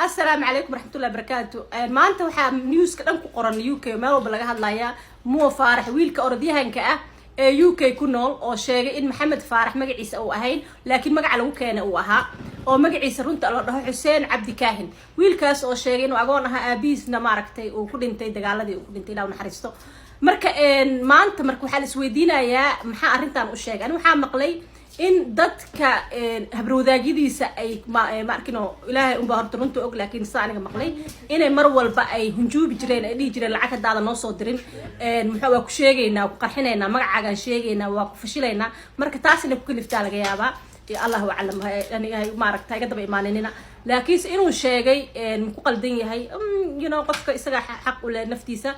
السلام عليكم ورحمة الله وبركاته. ما أنت وحنا نيوز كلام قرن يوكي ما هو بلغة هذا مو فارح ويلك أرديها إنك يوكي كنول أو شيء إن محمد فارح ما قعيس أو أهين لكن ما قعلو كان أوها أو ما قعيس رنت الله حسين عبد كاهن ويلكاس أو شيء إنه أقولها أبيز نماركتي وكل إنتي دجالدي وكل إنتي لو نحرسته marka maanta marka waxa la isweydiinayaa maxaa arintan u sheegay anigu waxa maqlay in dadka habrowdaagidiisa ay ma arkino ilaahay u baa horta runta og laakiin saaniga maqlay inay mar walba ay hunjuubi jireen ay dhigi jireen lacag hadaada noo soo dirin muxuu waa ku sheegaynaa ku qarxinaynaa magacaagan sheegaynaa waa ku fashilaynaa marka taasina ku kaliftaa laga yaabaa الله أعلم يعني ما ركت هاي قدام إيماننا لكن إنه شيء مكو قلدين هاي قفك إسقى حق ولا نفتيسة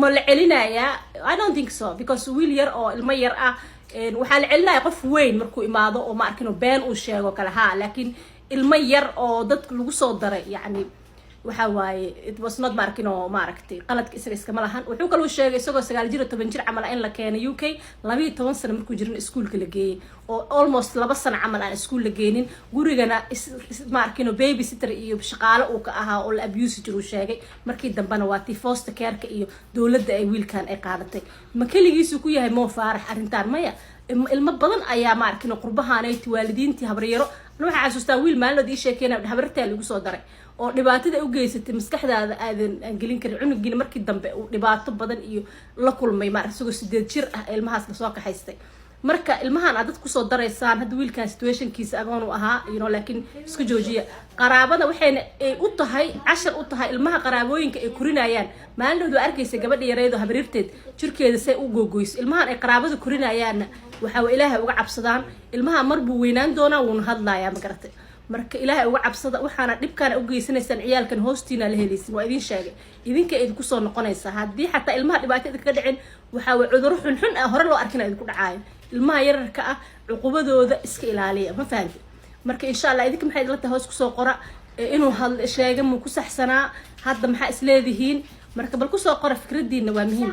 ملعلنا يا I don't think so because ويلير أو المير وحال علنا يقف وين مركو إماضة وما أركنه بين وشيء وكلها لكن المير أو ضد لوصل يعني وحواي it was not markino maaragtay qaladka iska malahan wuxuu kale uu sheegay isagoo 9 jir 10 jir camal in la keenay UK 12 sano markuu jirin iskuulka la geeyay oo almost 2 sano camal aan iskuul la geenin gurigana markino baby sitter iyo shaqaale uu ka ahaa oo la abuse jiru sheegay markii dambana waa tii foster care-ka iyo dawladda ay wiilkan ay qaadatay ma kaligiisu ku yahay Mo Faarax arintan maya ilmo badan ayaa markino qurbahaanay waalidiintii habaryaro waxa xasuustaa wiil maalmood ii sheekeenay habartaa lagu soo daray oo dhibaatada u geysatay maskaxdaada aadan gelin karin cunugina markii dambe uu dhibaato badan iyo la kulmay maar isagoo 8 jir ah ilmahaas la soo kaxaystay marka ilmahan aad ku soo dareysaan hada wiilkan situationkiisa agoon u ahaa laakiin isku joojiya qaraabada waxayna ay u tahay 10 u tahay ilmaha qaraabooyinka ay kurinayaan maalmood waa arkaysa gabadha yareedo habriirteed jirkeeda say u googoys ilmahan ay qaraabada kurinayaan waxa way ilaahay uga cabsadaan ilmaha marbu weynaan doona wuuna hadlayaa ma garatay marka ilaahay uga cabsada waxaana dhibkan u geysanaysaan ciyaalkan hoostiina la helaysin waa idin sheegay idinka ay ku soo noqonaysa hadii xataa ilmaha dhibaatada ka dhicin waxa way cudur xun hore loo arkina idinku dhacaayo ilmaha yararka ah cuqubadooda iska ilaaliya ma fahanti marka insha Allah idinka maxay la tahay hoos ku soo qora inuu hal sheegay mu ku saxsanaa hadda maxaa isleedihiin marka bal ku soo qora fikradiina waa muhiim